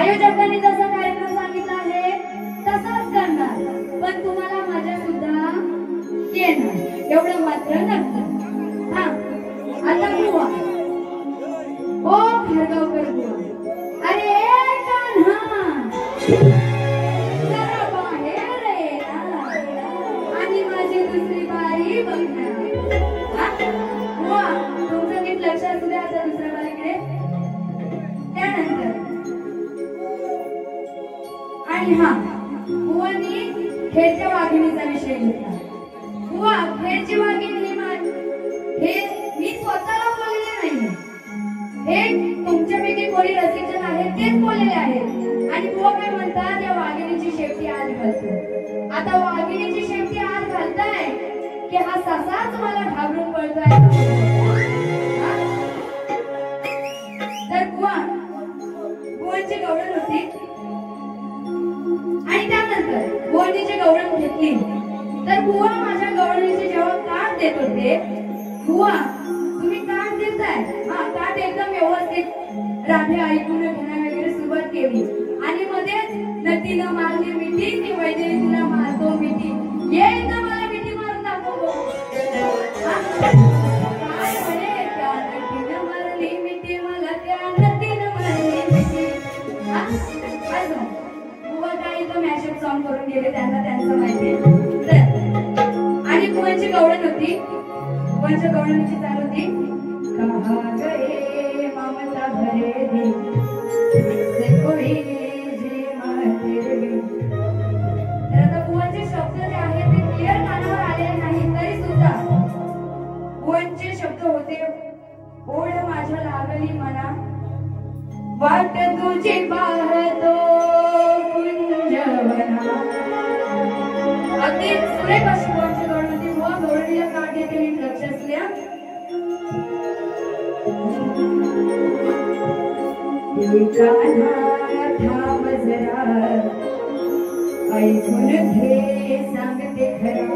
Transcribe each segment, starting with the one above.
आयोजकांनी जसा कार्यक्रम सांगितला आहे तसाच करणार, पण तुम्हाला मजा सुद्धा येणार एवढं मात्र नक्की. हा आता बुवा ओ खरगावकर बुवा, अरे कान्हा जरा बाहेर ये ना आणि माझी दुसरी बारी बघ ना. बुवा तुमचं नीट लक्ष असू द्या आता दुसऱ्या बारीकडे. त्यानंतर आणि हा बुवानी खेळच्या वाघिणीचा विषय घेतला. बुवा खेळची वाघिणी हे मी स्वतःला बोललेले नाही, हे तुमच्यापैकी कोणी रसिकजन आहेत तेच बोललेले आहेत. आणि बुवा काय म्हणतात या वाघिणीची शेपटी आत घालतो. आता वाघिणीची शेपटी आत घालताय की हा ससाच मला घाबरून पळतोय. तर बुवांची गवळण होती आणि त्यानंतर बुवांनी जी गवळण घेतली तर बुवा माझ्या गवळणीची जेव्हा काठ देत होते, बुवा तुम्ही काठ देताय, हा काठ एकदम व्यवस्थित राधे ऐकून घेण्या वगैरे सुरुवात केली आणि मध्येच नदीनं मारली मिठी ती वैदेही तिला मारतो मिठी, ये इथं मला मिठी मारून दाखव. काय म्हणे त्या नदीनं मारली मिठी मला, त्या नदीनं मारली मिठी. बुवा काय इथं मॅशअप सॉन्ग करून गेले, त्यांना त्यांचं माहिती. आणि बुवांची गवळण होती, बुवांच्या गवळणीची चाल होती, कहा गए ममता भरे दिल से कोई जी माते भी. तर आता बुवांचे शब्द जे आहेत ते क्लिअर कानावर आलेले नाही तरी सुद्धा बुवांचे शब्द होते, ओढ माझ्या लागली मना वाट तुझी पाहतो कुंजवना. अगदी सुरेख अशी बुवांची गवळण होती. बुवा गवळणीला काठ देते नीट लक्ष असू द्या. थांब जरा ऐकून घे सांगते खरं.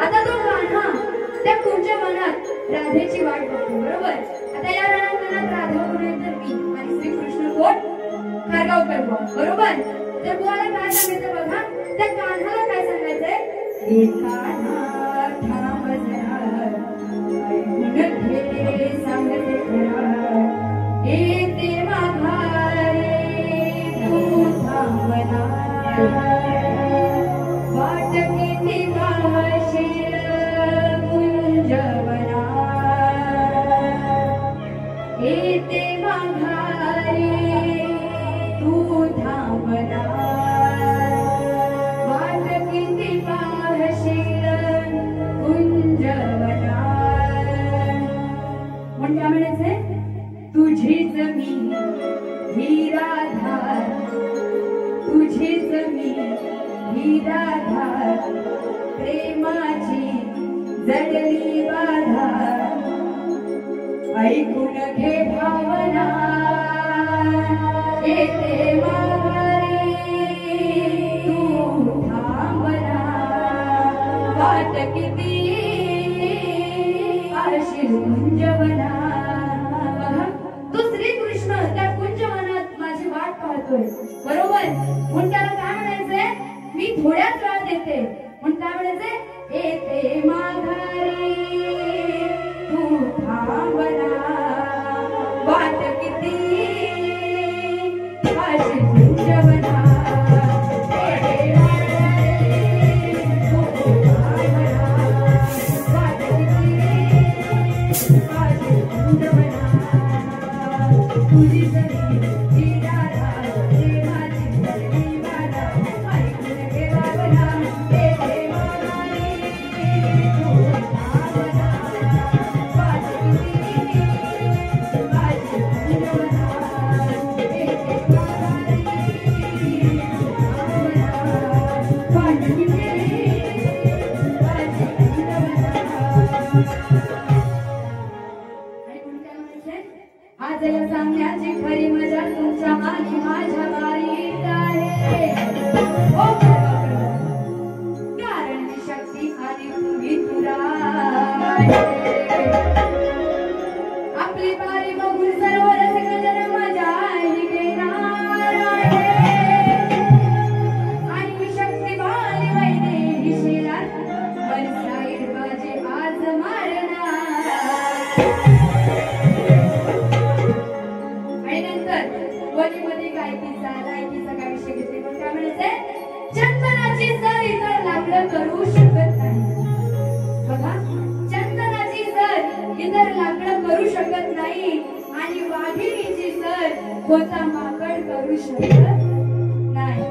आता तो कान्हा त्या कुंच्या मनात राधेची वाट बघतो, बरोबर. आता या रणांगणात राधा कोण आहे तर मी आणि श्रीकृष्ण कोण, खरगावकर बुवा, बरोबर. तर बुवाला काय सांगायचं बघा, त्या कान्हाला काय सांगायचंय, कान्हा थांब जरा ऐकून घे सांगते खरं. येते माघारी तू थांबना वाट किती पाहशील कुंजवना. येते माघारी तू थांबना वाट किती पाहशील कुंजवना. म्हणजे काय म्हणायचंय, तुझीच मी ही राधा, तुझीच मी ही राधा, प्रेमाची जडली बाधा, ऐकून घे भावना. येते माघारी तू थांबना वाट किती पाहशील कुंजवना. त्या कुंजवनात माझी वाट पाहतोय, बरोबर. म्हणून त्याला काय म्हणायचंय, मी थोड्याच वेळात येते. म्हणून काय म्हणायचंय, येते माघारी तू थांबना वाट किती पाहशील कुंजवना. तर वणीमध्ये गायकीचा लायकीचा काय विषय घेतले पण काय म्हणायचंय चंदनाची सर इतर लाकडं करू शकत नाही बघा चंदनाची सर इतर लाकडं करू शकत नाही आणि वाघिणीची सर कोणता माकड करू शकत नाही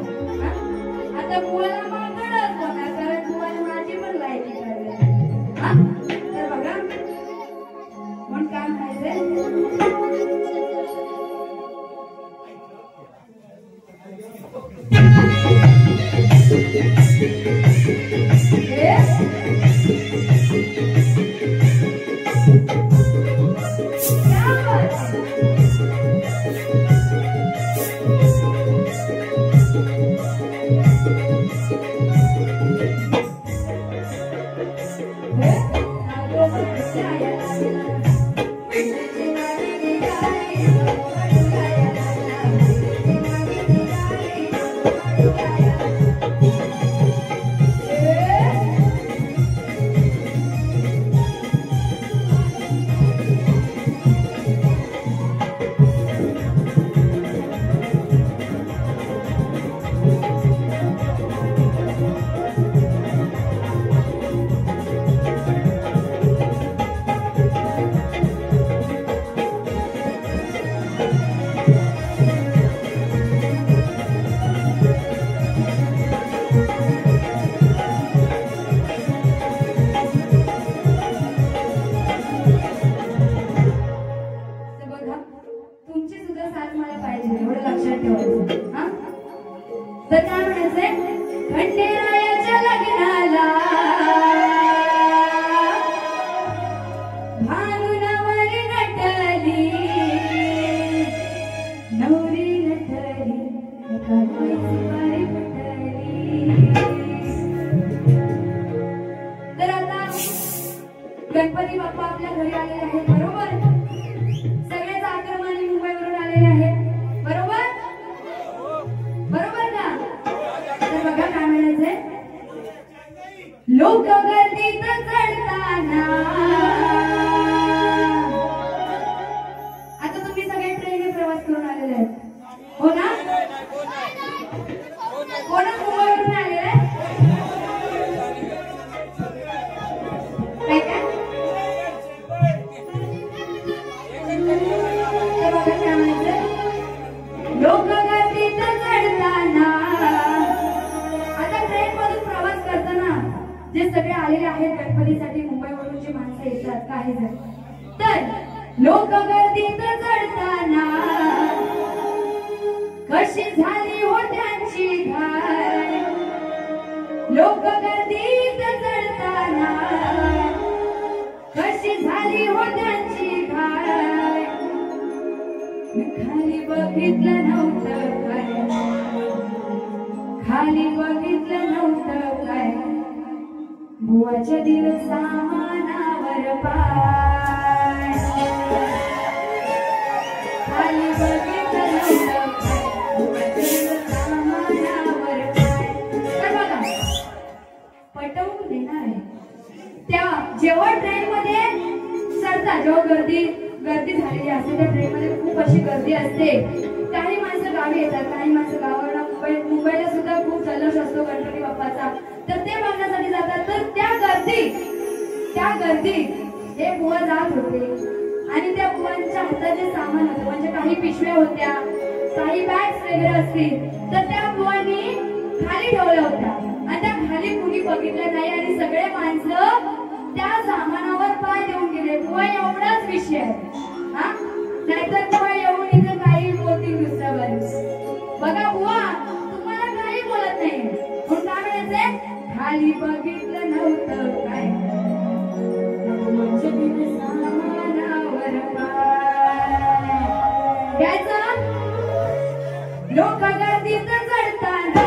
आता बुवाला माकडच होणार कारण बुवाला माझी पण लायकी करायला तर बघा म्हणून काय म्हणायचंय गणपती बाप्पा आपल्या घरी आलेले आहेत बरोबर सगळेच आक्रमणी मुंबईवरून आलेले आहेत बरोबर बरोबर ना तर बघा काय म्हणायचंय लोक गर्दीत चढताना आता तुम्ही सगळे ट्रेनने प्रवास करून आलेले आहेत हो ना कोणच मुंबईवरून आलेले आहे लोक गर्दीत चढताना आता ट्रेन मधून प्रवास करताना जे सगळे आलेले आहेत गणपतीसाठी मुंबईवरून जी माणसं येतात काही जण तर लोक गर्दीत चढताना कशी झाली हो त्यांची घाई लोक गर्दीत चढताना कशी झाली हो त्यांची घाई खाली बघितलं नव्हतं काय खाली बघितलं नव्हतं काय बुवाच्या दिल सामानावर पाय खाली बघितलं नव्हतं काय बुवाच्या दिल सामानावर पाय तर बघा पटवून देणार आहे त्या जेव्हा ट्रेन मध्ये चढता जेव्हा गर्दी झालेली असते त्या ट्रेन मध्ये खूप अशी गर्दी असते काही माणसं गावी येतात काही माणसं गावाला मुंबईला सुद्धा खूप जल्लोष असतो गणपती बाप्पाचा तर ते बघण्यासाठी जातात तर त्या गर्दीत हे बुवा जात होते आणि त्या बुवांच्या हातात जे सामान होतं म्हणजे काही पिशव्या होत्या काही बॅग्स वगैरे असतील तर त्या बुवांनी खाली ठेवल्या होत्या आणि त्या खाली कुणी बघितलं नाही आणि सगळे माणसं त्या सामानावर पाय देऊन गेले बुवा एवढाच विषय आहे हा नाहीतर बुवा येऊन इथं काही बोलतील दुसऱ्यावर बघा बुवा तुम्हाला काही बोलत नाही म्हणून काय म्हणायचंय खाली बघितलं नव्हतं काय सामानावर पाय घ्यायचं लोक गर्दीत चढताना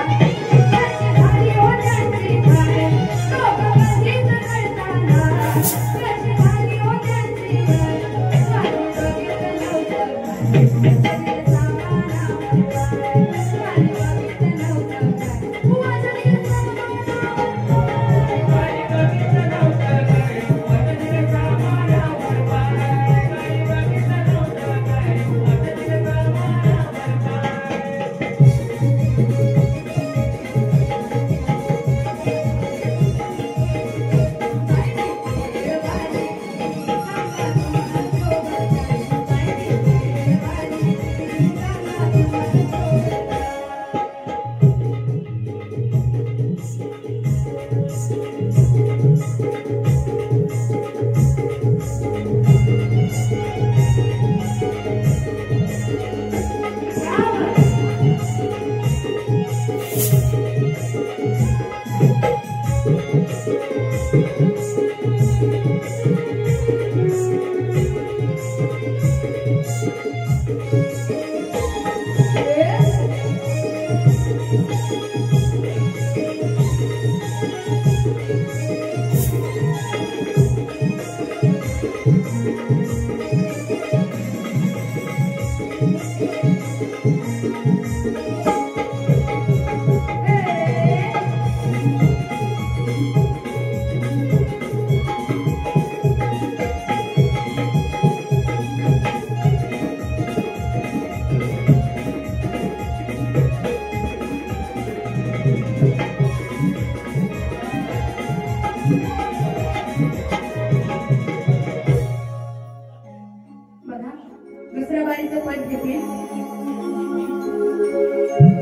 दूसरा बारीचं पद घेते.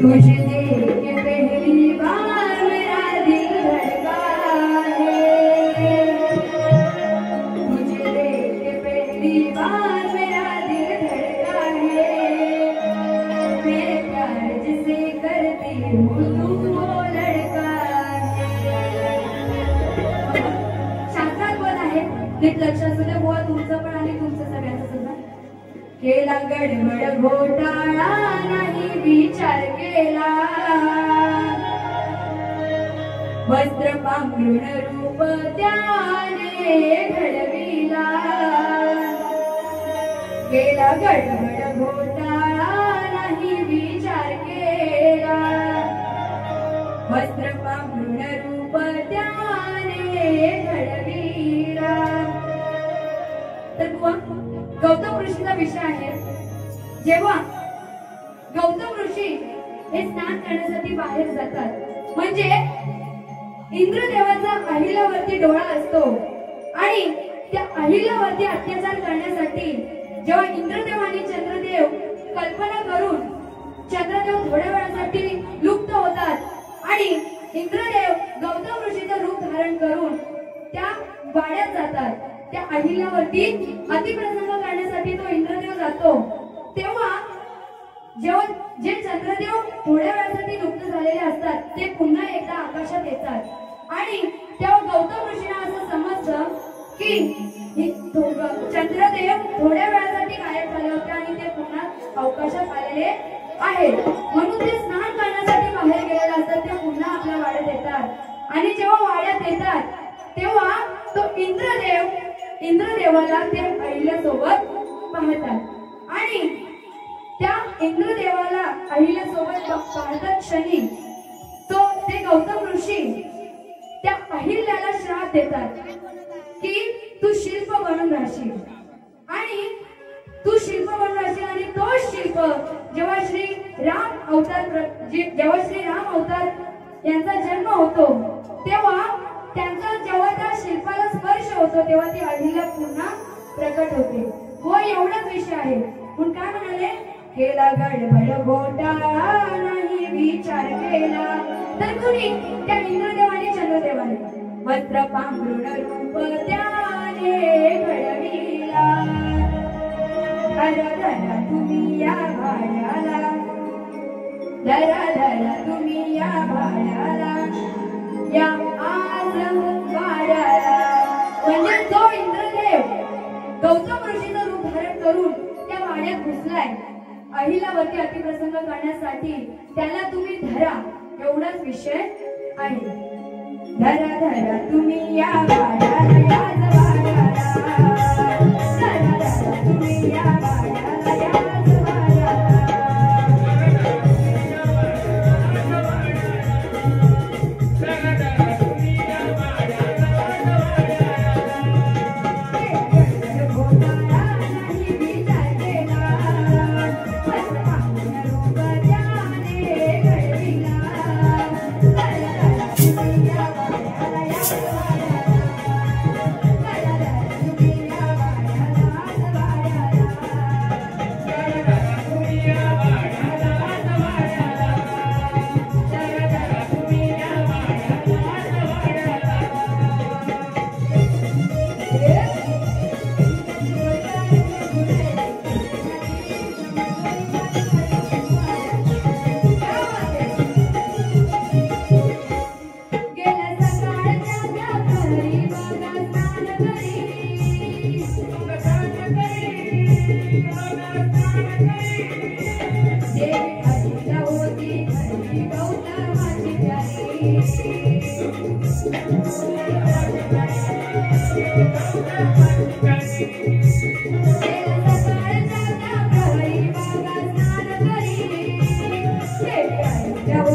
तुझे देख के पहली बार मेरा दिल धड़का है, तुझे देख के पहली बार मेरा दिल धड़का है, मेरे प्यार जिसे करती हूँ तू वो लड़का है. शास्त्रात पद आहे, नीट लक्ष असू दे बुवा, तुमचं पण आणि तुमचं सगळ्यांचं सुद्धा. केला गडबड घोटाळा नाही विचार केला, वस्त्र पांघरुण रूप त्याने घडविला. केला गडबड घोटाळा नाही विचार केला, वस्त्र पांघरुण रूप त्याने घडविला. तर बुवा गौतम ऋषीचा विषय आहे. जेव्हा गौतम ऋषी हे स्नान करण्यासाठी बाहेर जातात, म्हणजे इंद्रदेवाचा अहिल्यावरती डोळा असतो आणि त्या अहिल्यावरती अत्याचार करण्यासाठी जेव्हा इंद्रदेव आणि चंद्रदेव कल्पना करून चंद्रदेव थोड्या वेळासाठी लुप्त होतात आणि इंद्रदेव गौतम ऋषीचं रूप धारण करून त्या वाड्यात जातात. त्या अहिल्यावरती अतिप्रसंग करण्यासाठी तो इंद्रदेव जातो. तेव्हा जेव्हा जे चंद्रदेव थोड्या वेळासाठी लुप्त झालेले असतात ते पुन्हा एकदा आकाशात येतात आणि तेव्हा गौतम ऋषींना असं समजतं की चंद्रदेव थोड्या वेळासाठी गायब झाले होते आणि ते पुन्हा अवकाशात आलेले आहेत. म्हणून ते स्नान करण्यासाठी बाहेर गेलेले असतात. ते पुन्हा आपल्या वाड्यात येतात आणि जेव्हा वाड्यात येतात तेव्हा तो इंद्रदेवाला ते अहिल्यासोबत पाहतात आणि त्या इंद्रदेवाला अहिल्यासोबत पाहतात क्षणी ते गौतम ऋषी त्या अहिल्याला श्राप देतात की तू शिल्प बनून राहशील आणि तू शिल्प बनून राहशील. आणि तो शिल्प जेव्हा श्री राम अवतार यांचा जन्म होतो तेव्हा त्यांचा जेव्हा त्या शिल्पाला स्पर्श होतो तेव्हा ती अहिल्या पुन्हा प्रकट होते. हो एवढाच विषय आहे. पण काय म्हणाले, केला गडबड घोटाळा नाही विचार केला. तर कुणी त्या इंद्रदेव आणि चंद्रदेवाने वस्त्र पांघरुण रूप त्याने घडविला. धरा धरा तुम्ही या भाड्याला, धरा धरा तुम्ही या भाड्याला, या आज वाड्याला. म्हणजे जो इंद्रदेव गौतम ऋषीचं रूप धारण करून त्या वाड्यात घुसलाय अहिल्यावरती अतिप्रसंग करण्यासाठी, त्याला तुम्ही धरा एवढाच विषय आहे. धरा धरा तुम्ही या वाड्याला, याच वाड्याला, धरा धरा तुम्ही या वाड्याला, याच वाड्याला.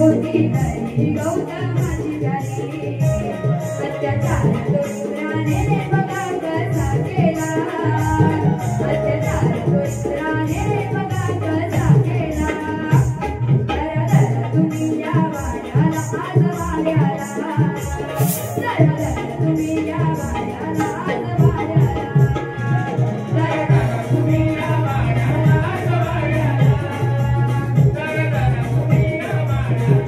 होती नाही गौतमाची झाली अत्याचार दुसऱ्याने रे बघा कसा केला अत्याचार दुसऱ्याने रे बघा कसा केला जरा जरा तुम्ही या वाड्याला आज वाड्याला जरा जरा तुम्ही या वाड्याला आज वाड्याला जरा जरा तुम्ही या वाड्याला आज वाड्याला जरा जरा तुम्ही या वाड्याला आज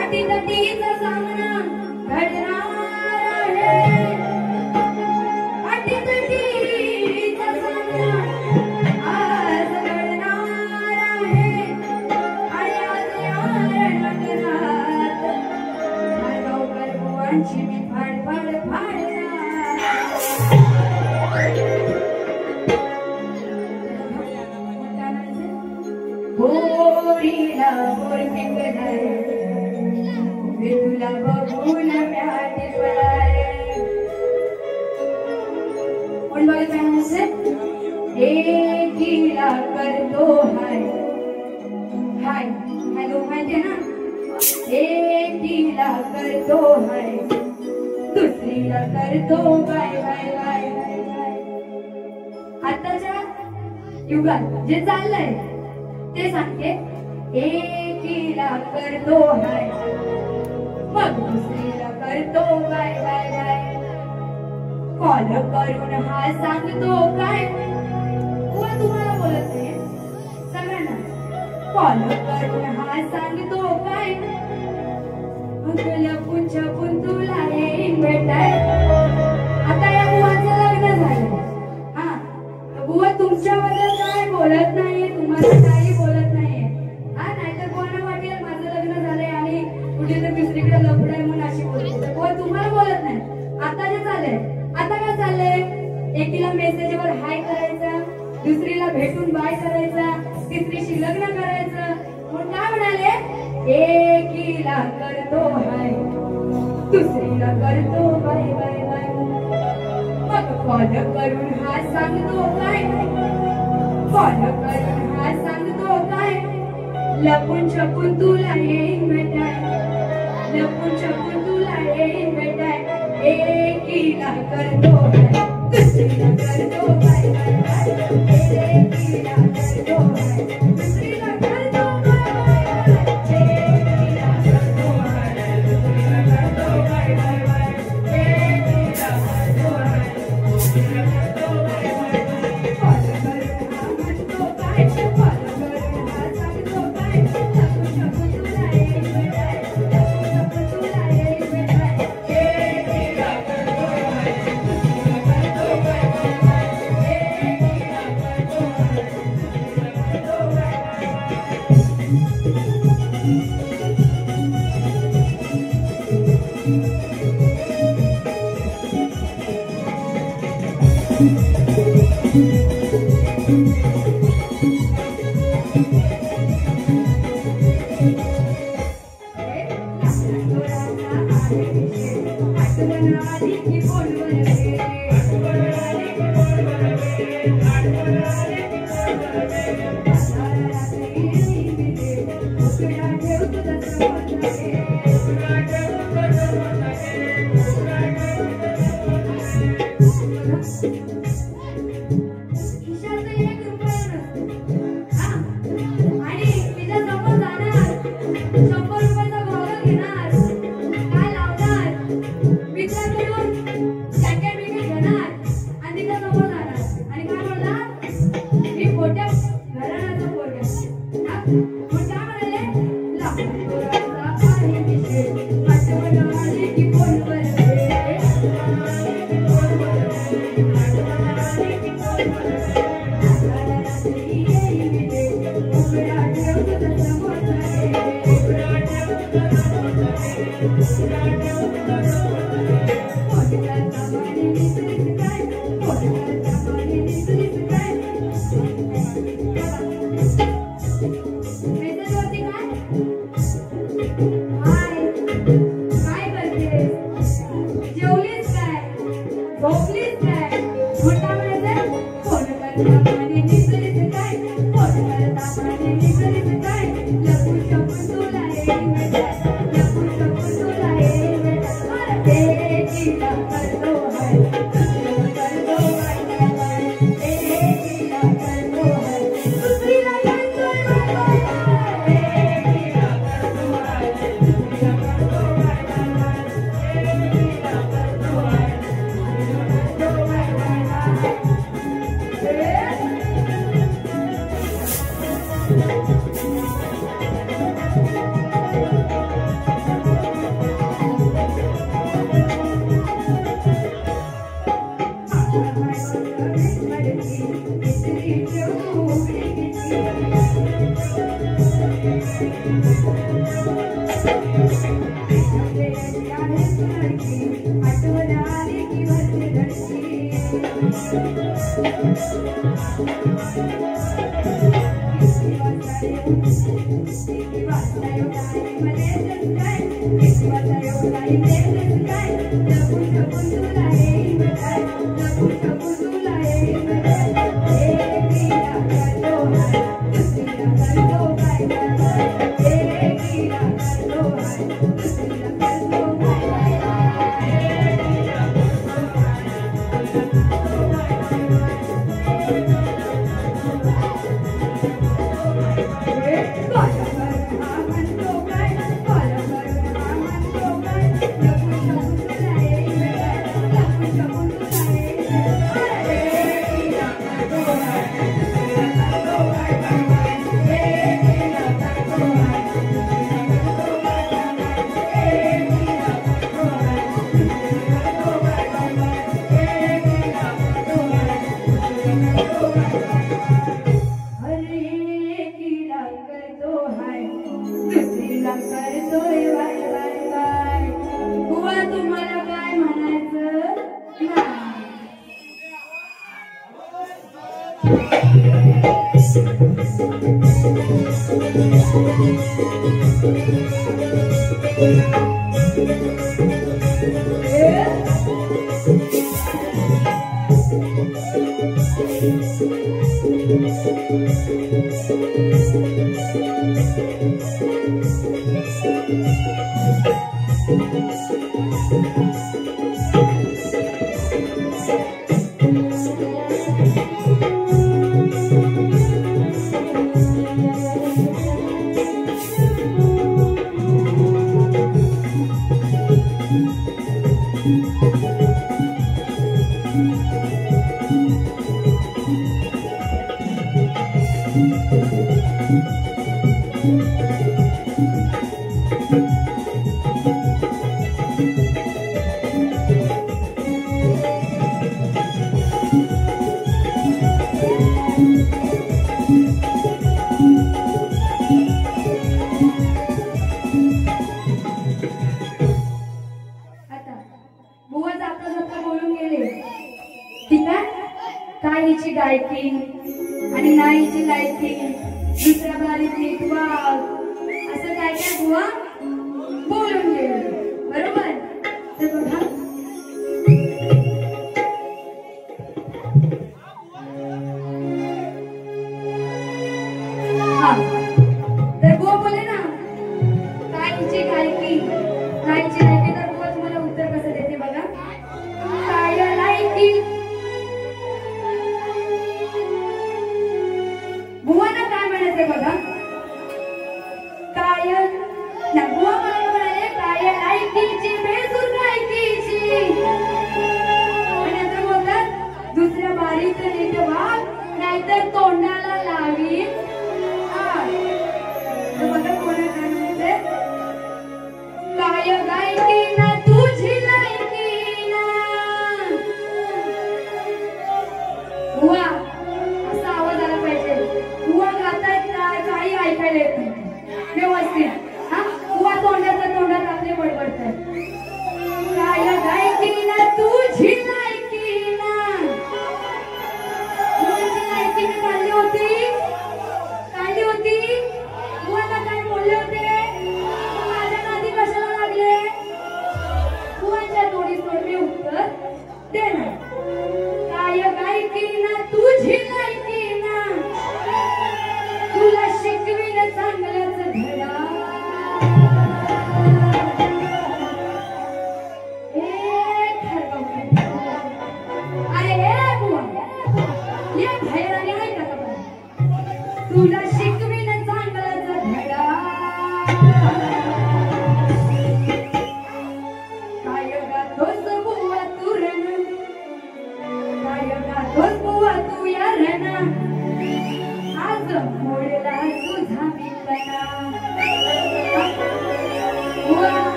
अटीतटीचा सामना घडणार आहे. अटीतटीचा सामना आज घडणार आहे. आणि आज या रणांगणात माळगावकर बुवांची मी फाडफाड होरीला बोरपिंग नाही मी तुला बघून म्याटी पडाय. कोण बघत आहे? एकीला करतो हाय हाय हॅलो माहिती ना. एकीला करतो हाय दुसरीला करतो bye bye bye bye bye. आताच्या युगात जे चाललंय ते सांगते. एकीला करतो हाय मग दुसरीला करतो बाय बाय बाय. कॉल करून हा सांगतो काय व तुम्हाला बोलत नाही सगळ्यांना. कॉल करून हा सांगतो काय लपून छपून तुला येईन भेटाय. आता या बुवाचं लग्न झालं. हा बुवा तुमच्याबद्दल काय बोलत नाहीये, तुम्हाला काही बोलत नाहीये. हा नाहीतर कोणाला वाटेल माझं लग्न झालंय आणि कुठे तर दुसरीकडे लपडंय म्हणून अशी बोलते. बुवा तुम्हाला बोलत नाही. आता जे चाललंय, आता काय चाललंय? एकीला मेसेजवर हाय करायचा, दुसरीला भेटून बाय करायचा, तिसरीशी लग्न करायचं. म्हणून काय म्हणाले? एकीला करतो हाय दुसरीला करतो बाय बाय बाय. मग कॉल करून हा सांगतो काय कॉल करून हा सांगतो काय लपून छपून तुला येईन भेटाय. लपून छपून तुला येईन भेटाय. एकीला करतो हाय दुसरीला करतो बाय बाय बाय. एकीला करतो हाय दुसरीला करतो बाय बाय बाय. एकीला करतो हाय दुसरीला करतो बाय बाय बाय. एकीला करतो हाय दुसरीला करतो बाय बाय बाय. कॉल करून हा म्हणतो काय कॉल करून हा सांगतो काय लपून छपून तुला येईन भेटाय. लपून छपून तुला येईन भेटाय. एकीला करतो हाय दुसरीला करतो बाय बाय बाय. एकीला करतो हाय दुसरीला करतो बाय बाय बाय.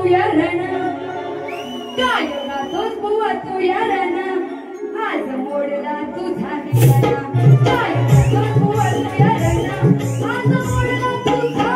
तू या रण काय गातोस बुवा तू या रण आज मोडला तुझा निशाणा काय गातोस बुवा तू या रण आज मोडला तुझा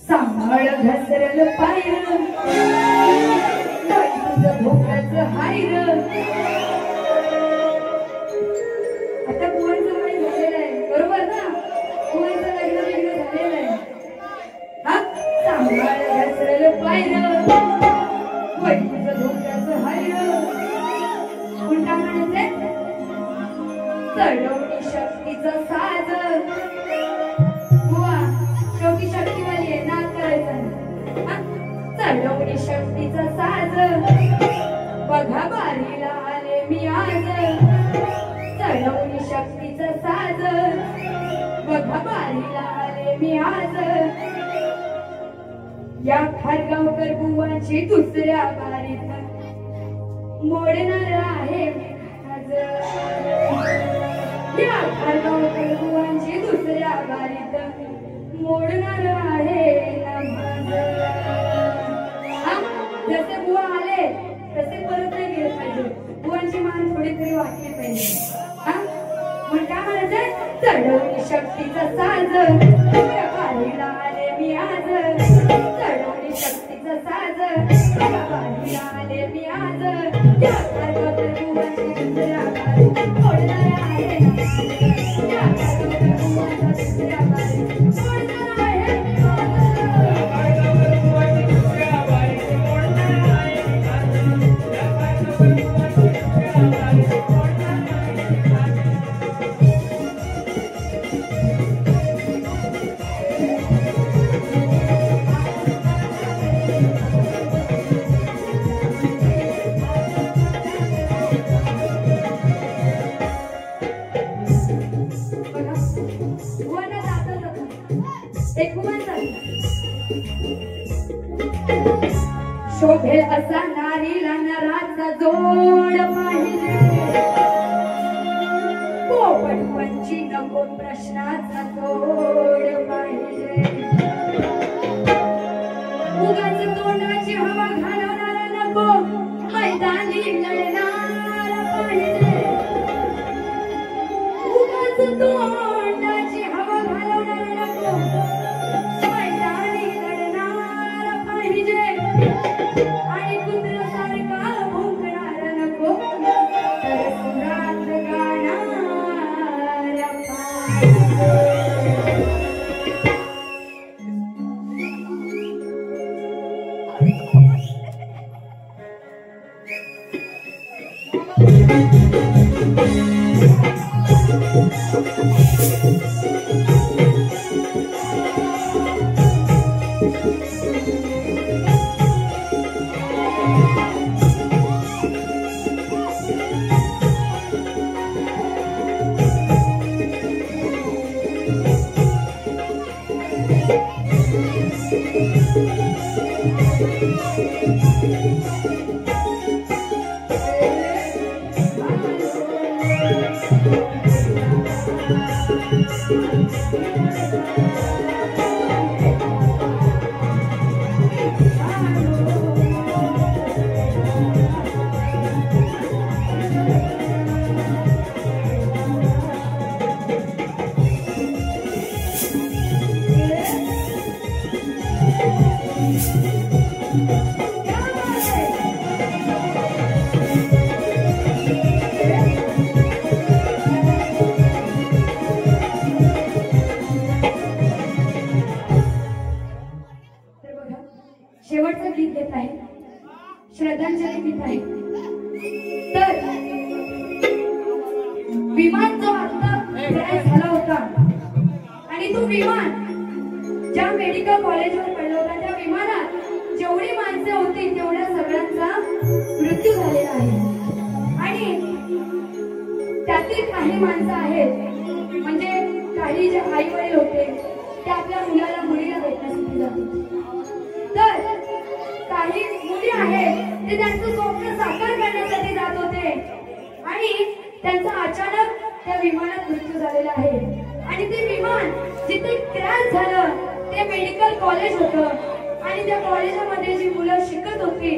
सांभाळ घसरल पायर तुझं भोकाचं हायर आता कुवांचं वय झालेलं आहे बरोबर ना कुवांचं लग्न वेगळं झालेलं आहे हा सांभाळ घसरल पायर तुझं भोकाचं हायर कोण काय म्हणायचंय चढवणी शक्तीचा साज शेवटी शक्तीवाली आहे नाद करायचा चढवणी शक्तीचा साज बघा बारीला आले मी आज चढवणी शक्तीचा साज बघा बारीला आले मी आज या खारगावकर बुवांची दुसऱ्या बारीत मोडणार आहे मी आज या खारगावकर बुवांची दुसऱ्या बारीत मोडणार आहे जसे बुवा आले तसे परत नाही गेले पाहिजे बुवांची मान थोडी तरी वाटली पाहिजे मग काय म्हणायचंय चढवणी शक्तीचा साज बारीला आले मी आज चढवणी शक्तीचा साज बारीला आले मी आज या बुवांची दुसऱ्या बारीत मोडणार आहे या बुवांच्या दुसऱ्या बारीत शोभेल असा नारीला नराचा जोड पाहिजे पोपट पंची नको प्रश्नाचा तोड पाहिजे उगाच तोंडाची हवा घालवणारा नको मैदानी लढणारा पाहिजे उगाच तोंडाची हवा घालवणारा नको मैदानी लढणारा पाहिजे आणि कुत्र्यासारखा भुंकणारा नको तर सुरात गाणारा पाहिजे शेवटचं गीत घेत आहे, श्रद्धांजली गीत आहे. तर विमान जो आता क्रॅश झाला होता आणि तो विमान ज्या मेडिकल कॉलेजवर पडला होता, त्या विमानात जेवढी माणसं होती तेवढ्या सगळ्यांचा मृत्यू झालेला आहे. आणि त्यातील काही माणसं आहेत, म्हणजे काही जे आई वडील होते ते आपल्या मुलाला मुलीला भेटण्यासाठी जात होते. तर काही मुली आहेत ते त्यांचं स्वप्न साकार करण्यासाठी जात होते आणि त्यांचा अचानक त्या विमानात मृत्यू झालेला आहे. आणि ते विमान जिथे क्रॅश झालं ते मेडिकल कॉलेज होतं आणि त्या कॉलेजामध्ये जी मुलं शिकत होती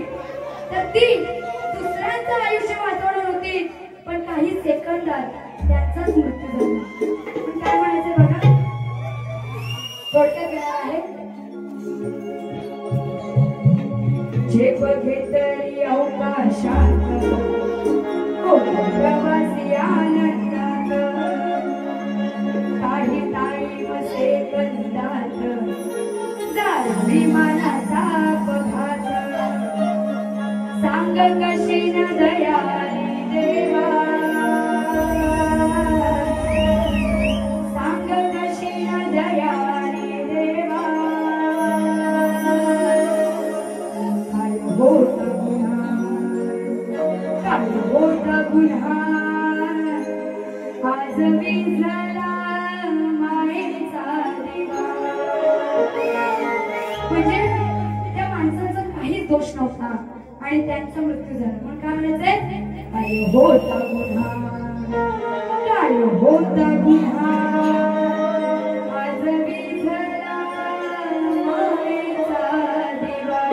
तर ती दुसऱ्यांचं आयुष्य वाचवणार होती, पण काही सेकंदात त्यांचाच मृत्यू झाला. पण काय म्हणायचं बघा, थोडक्यात काय आहे, जे बघे तरी अवकाशात प्रवासी आनंदात, काही टाईम सेकंदात झाला विमानाचा अपघात. सांग कशी न दयाळी देवा, सांग कशी न दयाळी देवा. होता गुन्हा आज विझला मायेचा दिवा. म्हणजे त्या माणसाचा काहीच दोष नव्हता आणि त्यांचा मृत्यू झाला. पण काय म्हणायचंय, काय होता गुन्हा, काय होता गुन्हा आज विझला मायेचा दिवा.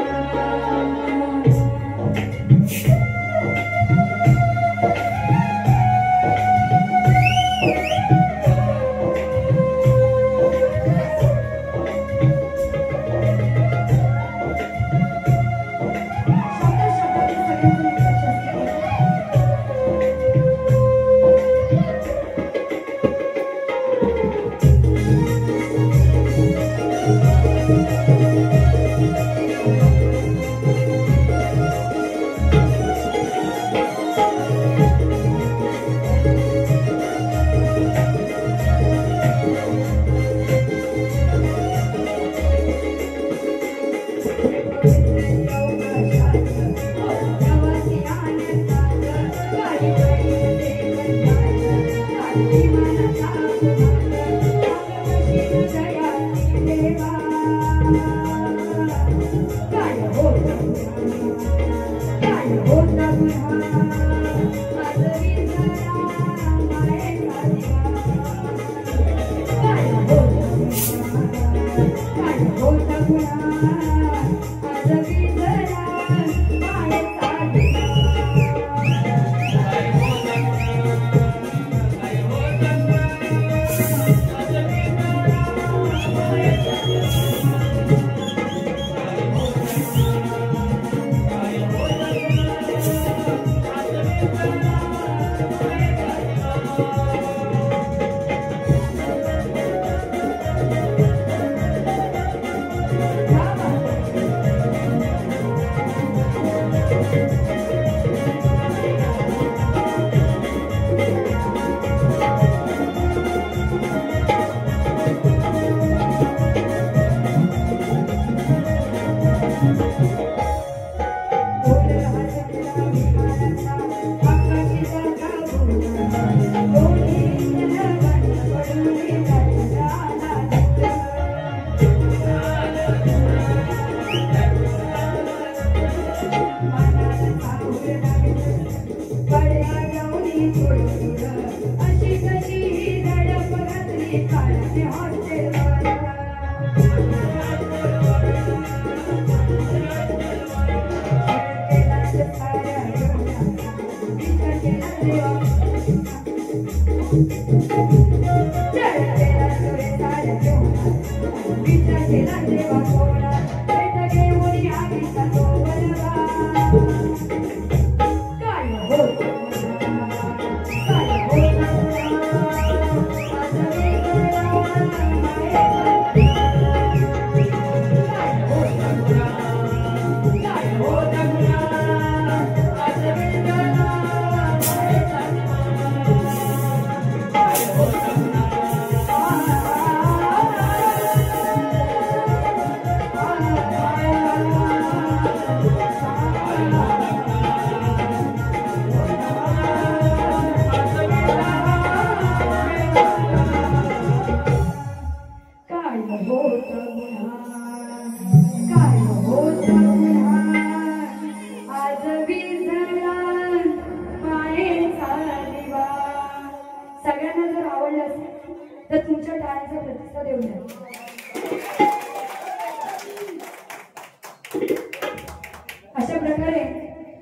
अशा प्रकारे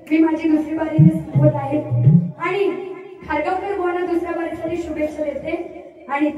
मी माझी दुसरी बारी संपवत आहे आणि खारगावकर बुवांना दुसऱ्या बारीसाठी शुभेच्छा देते आणि